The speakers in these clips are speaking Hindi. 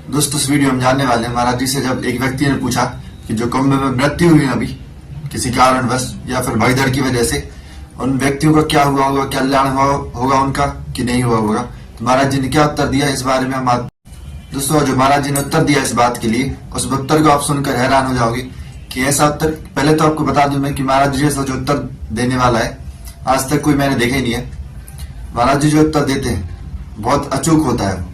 दोस्तों इस वीडियो में जानने वाले हैं महाराज जी से जब एक व्यक्ति ने पूछा कि जो कुंभ में मृत्यु हुई अभी किसी कारणवश या फिर भगदड़ की वजह से उन व्यक्तियों का क्या हुआ होगा, कल्याण होगा उनका कि नहीं हुआ होगा। तो महाराज जी ने क्या उत्तर दिया इस बारे में हम दोस्तों जो महाराज जी ने उत्तर दिया इस बात के लिए उस उत्तर को आप सुनकर हैरान हो जाओगे कि ऐसा उत्तर। पहले तो आपको बता दूं मैं कि महाराज जी जैसा जो उत्तर देने वाला है आज तक कोई मैंने देखा ही नहीं है। महाराज जी जो उत्तर देते हैं बहुत अचूक होता है।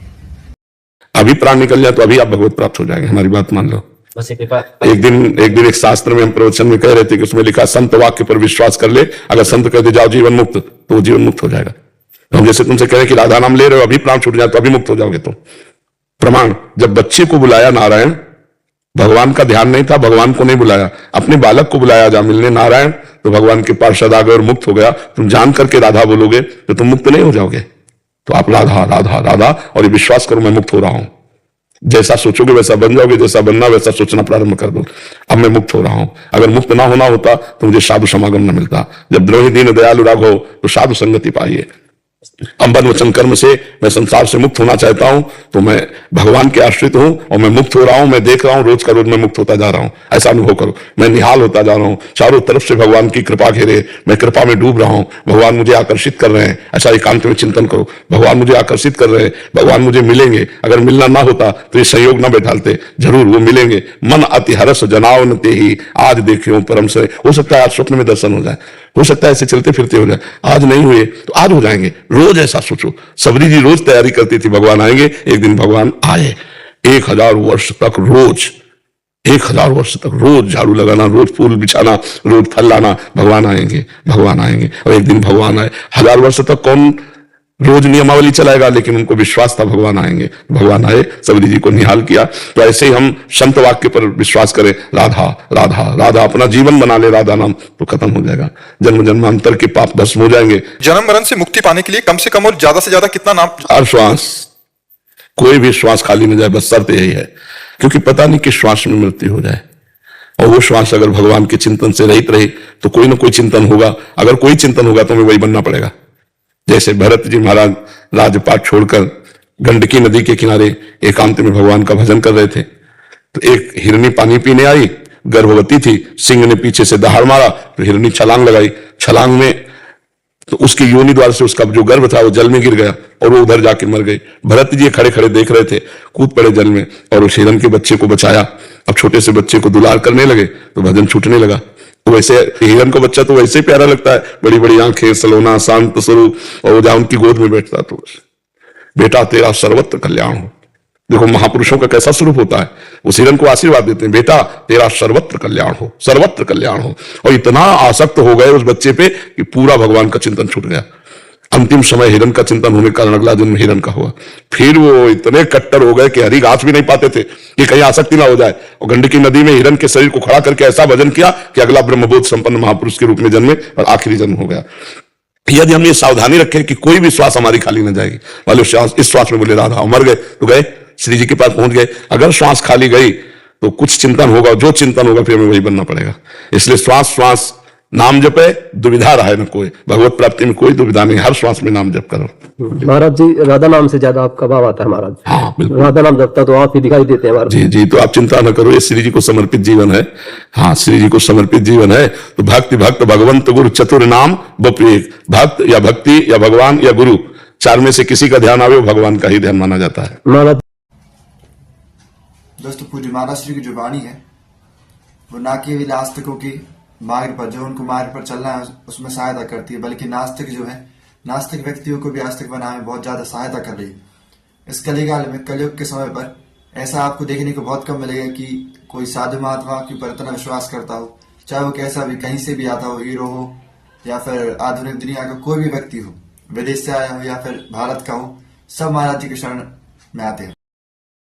अभी प्राण निकल जाए तो अभी आप भगवत प्राप्त हो जाएंगे, हमारी बात मान लो। बस कृपा। एक दिन एक शास्त्र में हम प्रवचन में कह रहे थे कि उसमें लिखा संत वाक्य पर विश्वास कर ले, अगर संत कहते जाओ जीवन मुक्त तो वो जीवन मुक्त हो जाएगा। तो हम जैसे तुमसे कह रहे हैं कि राधा नाम ले रहे हो, अभी प्राण छूट जाए तो अभी मुक्त हो जाओगे तुम। प्रमाण, जब बच्चे को बुलाया नारायण, भगवान का ध्यान नहीं था, भगवान को नहीं बुलाया, अपने बालक को बुलाया जा मिलने नारायण, तो भगवान के पार्षद आ गए और मुक्त हो गया। तुम जान करके राधा बोलोगे तो तुम मुक्त नहीं हो जाओगे। तो आप राधा राधा राधा और ये विश्वास करो मैं मुक्त हो रहा हूं। जैसा सोचोगे वैसा बन जाओगे, जैसा बनना वैसा सोचना प्रारंभ कर दो। अब मैं मुक्त हो रहा हूं। अगर मुक्त ना होना होता तो मुझे साधु समागम न मिलता। जब द्रोही दीन दयालु राघव तो साधु संगति पाइए। अंबन वचन कर्म से मैं संसार से मुक्त होना चाहता हूं, तो मैं भगवान के आश्रित हूं और मैं मुक्त हो रहा हूं। मैं देख रहा हूं रोज का रोज मैं मुक्त होता जा रहा हूं। ऐसा अनुभव करो, मैं निहाल होता जा रहा हूं। चारों तरफ से भगवान की कृपा घेरे, मैं कृपा में डूब रहा हूं। भगवान मुझे आकर्षित कर रहे हैं। ऐसा एकांत में चिंतन करो, भगवान मुझे आकर्षित कर रहे हैं, भगवान मुझे मिलेंगे। अगर मिलना ना होता तो ये संयोग ना बैठालते, जरूर वो मिलेंगे। मन अति हरस जनाव न तेहि, आज देखे परम से। हो सकता है आज स्वप्न में दर्शन हो जाए, हो सकता है ऐसे चलते फिरते हो जाए। आज नहीं हुए तो आज हो जाएंगे। रोज ऐसा सोचो। सबरी जी रोज तैयारी करती थी भगवान आएंगे, एक दिन भगवान आए। 1000 वर्ष तक रोज, 1000 वर्ष तक रोज झाड़ू लगाना, रोज फूल बिछाना, रोज फल लाना, भगवान आएंगे भगवान आएंगे। और एक दिन भगवान आए। 1000 वर्ष तक कौन रोज नियमावली चलाएगा, लेकिन उनको विश्वास था भगवान आएंगे। भगवान आए, सबरी जी को निहाल किया। तो ऐसे ही हम संत वाक्य पर विश्वास करें, राधा राधा राधा, अपना जीवन बना ले राधा नाम, तो खत्म हो जाएगा। जन्म जन्मांतर के पाप भस्म हो जाएंगे। जन्म मरण से मुक्ति पाने के लिए कम से कम और ज्यादा से ज्यादा कितना नाम? हर श्वास, कोई भी श्वास खाली न जाए, बस शर्त यही है। क्योंकि पता नहीं किस श्वास में मृत्यु हो जाए, और वो श्वास अगर भगवान के चिंतन से रहित रही तो कोई ना कोई चिंतन होगा। अगर कोई चिंतन होगा तो हमें वही बनना पड़ेगा। जैसे भरत जी महाराज राजपाट छोड़कर गंडकी नदी के किनारे एकांत में भगवान का भजन कर रहे थे, तो एक हिरनी पानी पीने आई, गर्भवती थी। सिंह ने पीछे से दहाड़ मारा तो हिरनी छलांग लगाई। छलांग में तो उसके योनि द्वार से उसका जो गर्भ था वो जल में गिर गया और वो उधर जाके मर गई। भरत जी खड़े खड़े देख रहे थे, कूद पड़े जल में और उस हिरन के बच्चे को बचाया। अब छोटे से बच्चे को दुलार करने लगे तो भजन छूटने लगा। तो वैसे हिरन का बच्चा तो वैसे ही प्यारा लगता है, बड़ी बड़ी आंखें, सलोना, शांत स्वरूप, और वो जहां उनकी गोद में बैठता तो बेटा तेरा सर्वत्र कल्याण हो। देखो महापुरुषों का कैसा स्वरूप होता है। उस हिरन को आशीर्वाद देते हैं, बेटा तेरा सर्वत्र कल्याण हो, सर्वत्र कल्याण हो। और इतना आसक्त हो गए उस बच्चे पे कि पूरा भगवान का चिंतन छूट गया। अंतिम समय हिरन का चिंतन होने के कारण अगला जन्म हिरन का हुआ। फिर वो इतने कट्टर हो गए कि हरी घास भी नहीं पाते थे कि कहीं आसक्ति ना हो जाए। और गंडकी नदी में हिरन के शरीर को खड़ा करके ऐसा भजन किया कि अगला ब्रह्मबोध संपन्न महापुरुष के रूप में जन्मे और आखिरी जन्म हो गया। यदि हम ये सावधानी रखें कि कोई भी श्वास हमारी खाली न जाएगी। वाले श्वास, इस श्वास में बोले राधा, मर गए तो गए, श्री जी के पास पहुंच गए। अगर श्वास खाली गई तो कुछ चिंतन होगा, जो चिंतन होगा फिर हमें वही बनना पड़ेगा। इसलिए श्वास श्वास नाम जपे, दुविधा रहे न कोई। भगवत प्राप्ति में कोई दुविधा नहीं, हर श्वास में नाम जप करो। महाराज जी राधा नाम से ज्यादा आपका भाव आता है महाराज। हाँ बिल्कुल, राधा नाम जपता तो आप ही दिखाई देते हैं महाराज। जी जी, तो आप चिंता न करो, ये श्री जी को समर्पित जीवन है। हाँ, श्री जी को समर्पित जीवन है। तो भक्ति भक्त भगवंत गुरु चतुर नाम बपेक। भक्त या भक्ति या भगवान या गुरु, चार में से किसी का ध्यान आवे वो भगवान का ही ध्यान माना जाता है। महाराज दोस्तों पूज्य महाराज श्री की जो वाणी है वो ना केवल आस्तिकों की मार्ग पर, जो उनको मार्ग पर चलना है उसमें सहायता करती है, बल्कि नास्तिक जो है, नास्तिक व्यक्तियों को भी आस्तिक बनाने में बहुत ज्यादा सहायता कर रही है। इस कलिकाल में, कलयुग के समय पर ऐसा आपको देखने को बहुत कम मिलेगा कि कोई साधु महात्मा के ऊपर इतना विश्वास करता हो, चाहे वो कैसा भी कहीं से भी आता हो, हीरो हो या फिर आधुनिक दुनिया का कोई भी व्यक्ति हो, विदेश से आया हो या फिर भारत का हो, सब महाराज जी के शरण में आते हैं।